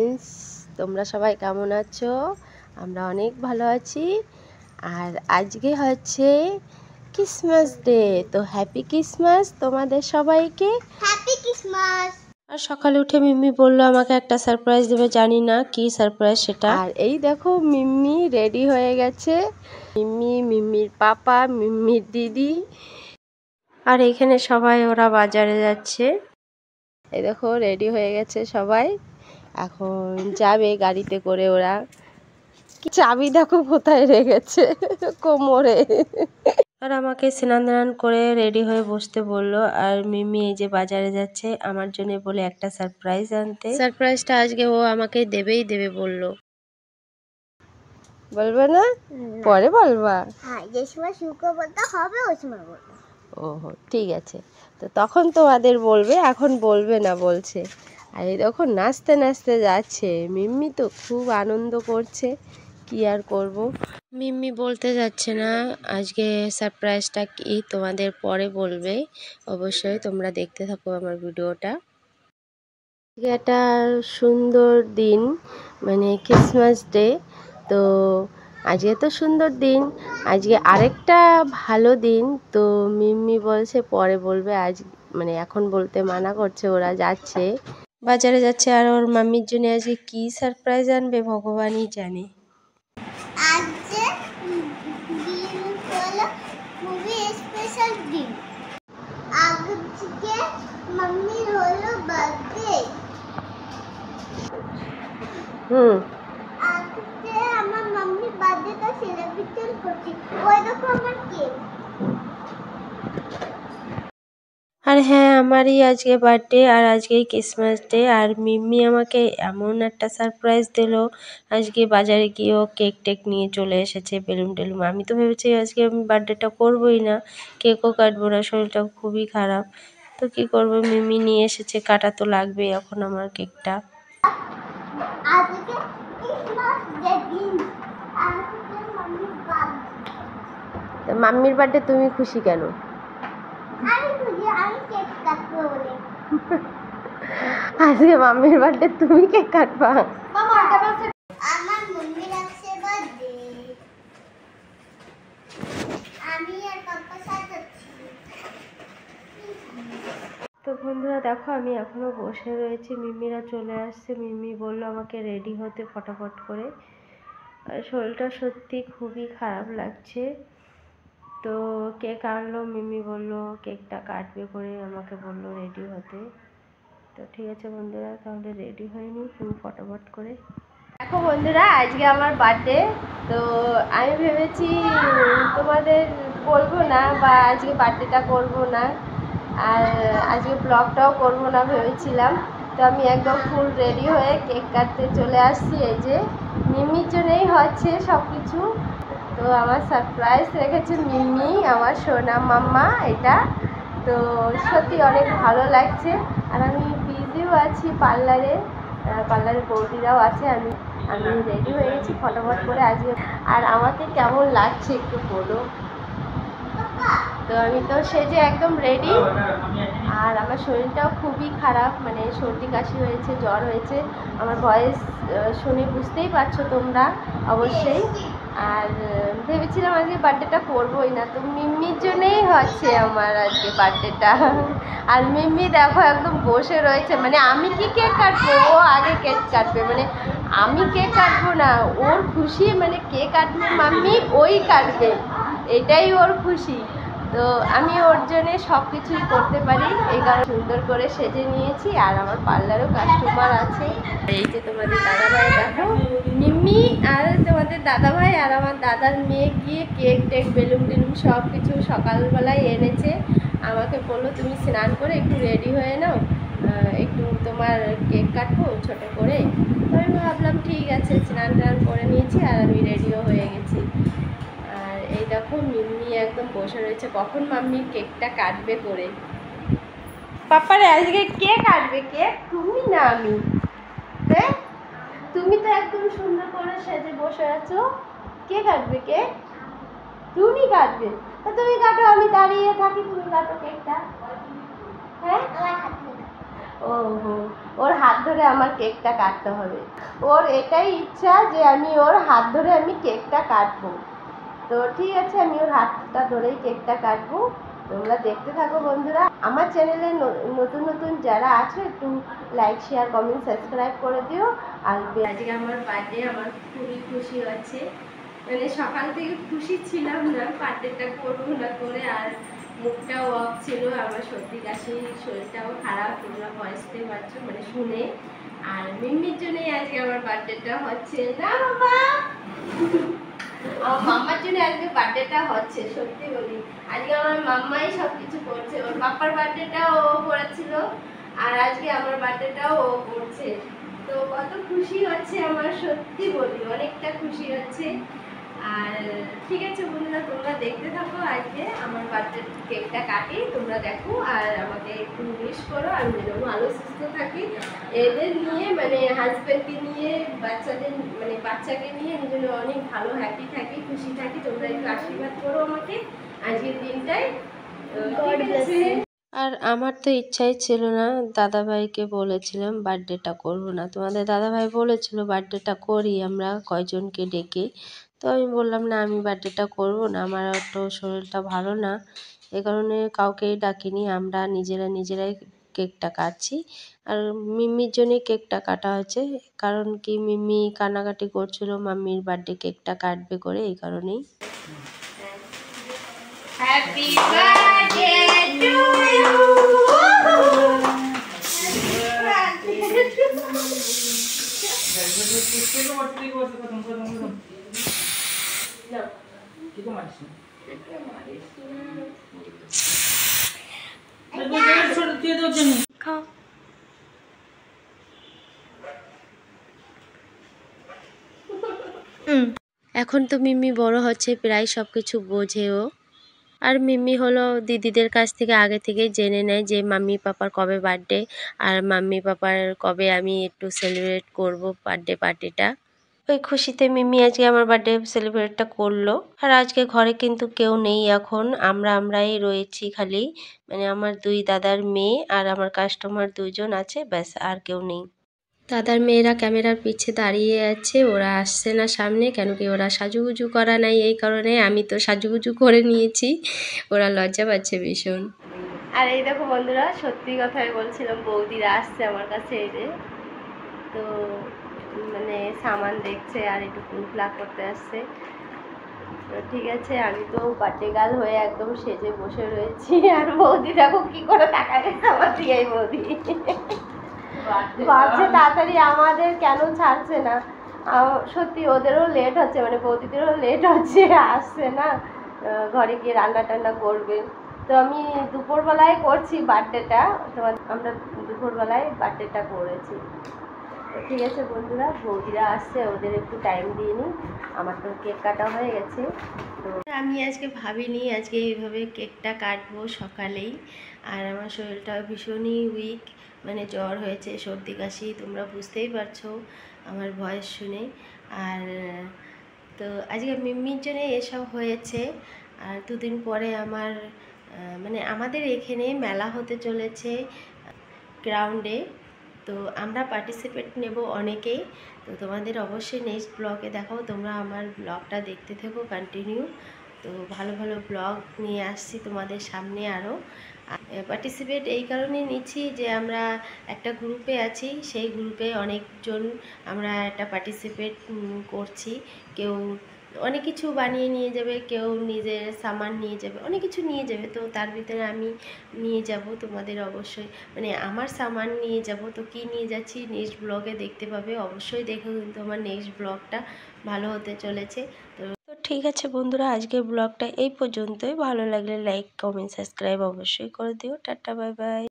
Friends, তোমরা সবাই কেমন আছো? আমরা অনেক ভালো আছি। আর আজকে হচ্ছে ক্রিসমাস ডে, তো হ্যাপি ক্রিসমাস তোমাদের সবাইকে। Happy Christmas. আর সকালে উঠে মিম্মি বললো আমাকে একটা সারপ্রাইজ দেবে, জানি না কি সারপ্রাইজ সেটা। আর এই দেখো মিম্মি রেডি হয়ে গেছে, মিম্মির পাপা, মিম্মির দিদি, আর এখানে সবাই ওরা বাজারে যাচ্ছে। এই দেখো রেডি হয়ে গেছে সবাই, এখন যাবে গাড়িতে করে ওরা। চাবি দেখো কোথায় রেখেছে, কোমরে। আর আমাকে স্নান দান করে রেডি হয়ে বসতে বললো। আর মিমি এই যে বাজারে যাচ্ছে আমার জন্য বলে একটা সারপ্রাইজ আনতে। সারপ্রাইজটা আজকে ও আমাকে দেবেই দেবে বললো। বলবে না? পরে বলবা? হ্যাঁ, যে সময় শুকো বলতে হবে ওই সময় বলবো। ওহো, ঠিক আছে, তো তখন তোমাদের বলবে, এখন বলবে না বলছে। আর এই দেখো নাচতে নাচতে যাচ্ছে, মিম্মি তো খুব আনন্দ করছে, কি আর করব। মিম্মি বলতে যাচ্ছে না আজকে সারপ্রাইজটা কি, তোমাদের পরে বলবে। অবশ্যই তোমরা দেখতে থাকো আমার ভিডিওটা। একটা সুন্দর দিন, মানে ক্রিসমাস ডে, তো আজকে তো সুন্দর দিন, আজকে আরেকটা ভালো দিন। তো মিম্মি বলছে পরে বলবে, আজ মানে এখন বলতে মানা করছে। ওরা যাচ্ছে, বাজারে যাচ্ছে, আর ওর মাম্মির জন্য আজকে কি সারপ্রাইজ আনবে ভগবানই জানে। আজকে দিন হলো খুবই স্পেশাল দিন। আজকে মাম্মির হলো বার্থডে। আজকে আমার মাম্মির বার্থডেটা সেলিব্রেশন করছি। ওই দেখো আমার কেক। আর হ্যাঁ, আমারই আজকে বার্থডে, আর আজকেই ক্রিসমাস ডে। আর মিম্মি আমাকে এমন একটা সারপ্রাইজ দিল, আজকে বাজারে গিয়েও কেক টেক নিয়ে চলে এসেছে, বেলুন টেলুন। আমি তো ভেবেছি আজকে আমি বার্থডেটা করবোই না, কেকও কাটবো না, শরীরটা খুবই খারাপ। তো কি করবো, মিম্মি নিয়ে এসেছে, কাটা তো লাগবে এখন আমার কেকটা। আজকে ক্রিসমাস ডে দিন। আজকে মাম্মির বার্থডে। মাম্মির বার্থডে তুমি খুশি কেন? আমি খুশি, আমি কেক কাটবো বলে। আজকে মাম্মির বার্থডে, তুমি কেক কাটবা? আমার মাম্মির আছে বার্থডে, আমি আর পাপা সাজাচ্ছি। তো বন্ধুরা দেখো আমি এখনো বসে রয়েছি, মিম্মিরা চলে আসছে। মিম্মি বলল আমাকে রেডি হতে ফটাফট করে, আর শরীরটা সত্যি খুবই খারাপ লাগছে। তো কেক আনলো, মিম্মি বলল কেকটা কাটবে করে, আমাকে বলল রেডি হতে। তো ঠিক আছে বন্ধুরা, তাহলে রেডি হয়ে নিই তুমি ফটাফট করে। দেখো বন্ধুরা আজকে আমার বার্থডে, তো আমি ভেবেছি তোমাদের বলবো না, বা আজকে বার্থডেটা করবো না, আর আজকে ব্লগটাও করবো না ভেবেছিলাম। তো আমি একদম ফুল রেডি হয়ে কেক কাটতে চলে আসছি। এই যে মিম্মির জন্যই হচ্ছে সব কিছু। তো আমার সারপ্রাইজ রেখেছে মিম্মি, আমার সোনা মাম্মা এটা। তো সত্যি অনেক ভালো লাগছে। আর আমি বিজিও আছি পার্লারে, পার্লারের বৌদিরাও আছে। আমি রেডি হয়ে গেছি ফটাফট করে আজকে। আর আমাকে কেমন লাগছে একটু বলো। তো আমি তো সেজে একদম রেডি, আর আমার শরীরটাও খুবই খারাপ, মানে সর্দি কাশি হয়েছে, জ্বর হয়েছে। আমার ভয়েস শুনে বুঝতেই পারছো তোমরা অবশ্যই। আর ভেবেছিলাম আজকে বার্থডেটা করবোই না, তো মিম্মির জন্যই হচ্ছে আমার আজকে বার্থডেটা। আর মিম্মি দেখো একদম বসে রয়েছে, মানে আমি কি কেক কাটবো, ও আগে কেক কাটবে, মানে আমি কেক কাটবো না, ওর খুশি, মানে কেক কাটবে মাম্মি ওই কাটবে, এটাই ওর খুশি। তো আমি ওর জন্যে সব কিছুই করতে পারি, এই কারণে সুন্দর করে সেজে নিয়েছি। আর আমার পার্লারও কাস্টমার আছে। এই যে তোমাদের দাদাভাই দেখো, মিম্মি আর তোমাদের দাদাভাই আর আমার দাদার মেয়ে গিয়ে কেক টেক বেলুন টেলুন সব কিছু সকালবেলায় এনেছে। আমাকে বললো তুমি স্নান করে একটু রেডি হয়ে নাও, একটু তোমার কেক কাটবো ছোটো করে। তো আমি ভাবলাম ঠিক আছে, স্নান টান করে নিয়েছি আর আমি রেডিও হয়ে গেছি। আর এই দেখো মিম্মি একদম বসে রয়েছে, কখন মাম্মির কেকটা কাটবে করে। পাপারে আজকে কে কাটবে কেক, তুমি না আমি? হ্যাঁ, তুমি তো একদম সুন্দর করে সেজে বসে আছো, কে কাটবে কেক? তুমি কাটবে, তো তুমি কাটো, আমি দাঁড়িয়ে থাকি, তুমি কাটো কেকটা। হ্যাঁ ও হো, ওর হাত ধরে আমার কেকটা কাটতে হবে। ওর এটাই ইচ্ছা যে আমি ওর হাত ধরে আমি কেকটা কাটবো। তো ঠিক আছে, আমি ওর হাতটা ধরেই কেকটা কাটবো। তোমরা দেখতে থাকো বন্ধুরা। আমার চ্যানেলে নতুন নতুন যারা আছে একটু লাইক শেয়ার কমেন্ট সাবস্ক্রাইব করে দিও। আর আজকে আমার বার্থডে, আমার খুবই খুশি হচ্ছে। মানে সকাল থেকে খুশি ছিলাম না, বার্থডেটা করবো না করে, আর মুখটাও অফ ছিল, আমার সর্দি কাশি, শরীরটাও খারাপ, তোমরা ভয়েসতে পারছো মানে শুনে। আর মিম্মির জন্যই আজকে আমার বার্থডেটা হচ্ছে না বাবা, আমার মাম্মার জন্য আজকে বার্থডেটা হচ্ছে। সত্যি বলি, আজকে আমার মাম্মাই সবকিছু করছে। ওর পাপার বার্থডেটাও ও করেছিল, আর আজকে আমার বার্থডেটাও ও করছে। তো কত খুশি হচ্ছে আমার, সত্যি বলি অনেকটা খুশি হচ্ছে। আর ঠিক আছে বন্ধুরা, তোমরা দেখতে থাকো। আজকে আমার বার্থডে কেকটা কাটি, তোমরা দেখো আর আমাকে একটু উইশ করো। আমি যেন ভালো সুস্থ থাকি, এদের নিয়ে মানে হাজব্যান্ডকে নিয়ে, বাচ্চাদের মানে বাচ্চাকে নিয়ে আমি যেন অনেক ভালো হ্যাপি থাকি, খুশি থাকি। তোমরা একটু আশীর্বাদ করো আমাকে আজকের দিনটাই। ঠিক আছে। আর আমার তো ইচ্ছাই ছিল না, দাদাভাইকে বলেছিলাম বার্থডেটা করবো না। তোমাদের দাদাভাই বলেছিল বার্থডেটা করি আমরা কয়জনকে ডেকে। তো আমি বললাম না, আমি বার্থডেটা করবো না, আমার তো শরীরটা ভালো না, এ কারণে কাউকেই ডাকিনি। আমরা নিজেরাই কেকটা কাটছি। আর মিম্মির জন্যই কেকটা কাটা হয়েছে, কারণ কি মিম্মি কান্নাকাটি করছিল মাম্মির বার্থডে কেকটা কাটবে করে, এই কারণেই। Happy birthday to you. খাও। এখন তো মিম্মি বড় হচ্ছে, প্রায় সব কিছু বোঝেও। আর মিম্মি হলো দিদিদের কাছ থেকে আগে থেকেই জেনে নেয় যে মাম্মি পাপার কবে বার্থডে, আর মাম্মি পাপার কবে আমি একটু সেলিব্রেট করব বার্থডে পার্টিটা। ওই খুশিতে মিম্মি আজকে আমার বার্থডে সেলিব্রেটটা করলো। আর আজকে ঘরে কিন্তু কেউ নেই, এখন আমরাই রয়েছি খালি, মানে আমার দুই দাদার মেয়ে আর আমার কাস্টমার দুজন আছে, ব্যাস আর কেউ নেই। দাদার মেয়েরা ক্যামেরার পিছে দাঁড়িয়ে আছে, ওরা আসছে না সামনে, কেন কি ওরা সাজুগুজু করা নাই, এই কারণে। আমি তো সাজুগুজু করে নিয়েছি, ওরা লজ্জা পাচ্ছে ভীষণ। আর এই দেখো বন্ধুরা, সত্যি কথাই বলছিলাম, বৌদিরা আসছে আমার কাছে, এই যে তো মানে সামান দেখছে আর একটু প্লাগ করতে আসছে। তো ঠিক আছে, আমি তো বার্থডে গার্ল হয়ে একদম সেজে বসে রয়েছি, আর বৌদি দেখো কি করে টাকা গেছে আমার দিকে। বৌদি ভাবছে তাড়াতাড়ি আমাদের কেন ছাড়ছে না। সত্যি ওদেরও লেট হচ্ছে, মানে বৌদিদেরও লেট হচ্ছে, আসছে না, ঘরে গিয়ে রান্না টান্না করবে। তো আমি দুপুরবেলায় করছি বার্থডেটা, আমরা দুপুরবেলায় বার্থডেটা করেছি। তো ঠিক আছে বন্ধুরা, বৌদিরা আসছে, ওদের একটু টাইম দিয়ে নিই। আমার তো কেক কাটা হয়ে গেছে। তো আমি আজকে ভাবিনি আজকে এইভাবে কেকটা কাটবো সকালেই। আর আমার শরীরটা ভীষণই উইক, মানে জ্বর হয়েছে, সর্দি কাশি, তোমরা বুঝতেই পারছো আমার ভয়েস শুনে। আর তো আজকে মিম্মির জন্য এসব হয়েছে। আর দুদিন পরে আমার মানে আমাদের এখানে মেলা হতে চলেছে গ্রাউন্ডে। তো আমরা পার্টিসিপেট নেব অনেকেই। তো তোমাদের অবশ্যই নেক্সট ব্লগে দেখাবো, তোমরা আমার ব্লগটা দেখতে থেকো কন্টিনিউ। তো ভালো ভালো ব্লগ নিয়ে আসছি তোমাদের সামনে আরও। পার্টিসিপেট এই কারণে নিচ্ছি যে আমরা একটা গ্রুপে আছি, সেই গ্রুপে অনেকজন আমরা একটা পার্টিসিপেট করছি। কেউ অনেক কিছু বানিয়ে নিয়ে যাবে, কেউ নিজের সামান নিয়ে যাবে, অনেক কিছু নিয়ে যাবে। তো তার ভিতরে আমি নিয়ে যাব, তোমাদের অবশ্যই মানে আমার সামান নিয়ে যাব। তো কি নিয়ে যাচ্ছি নেক্সট ব্লগে দেখতে পাবে, অবশ্যই দেখো কিন্তু আমার নেক্সট ব্লগটা ভালো হতে চলেছে। তো ঠিক আছে বন্ধুরা, আজকের ব্লগটা এই পর্যন্তই। ভালো লাগলে লাইক কমেন্ট সাবস্ক্রাইব অবশ্যই করে দিও। Tata bye bye.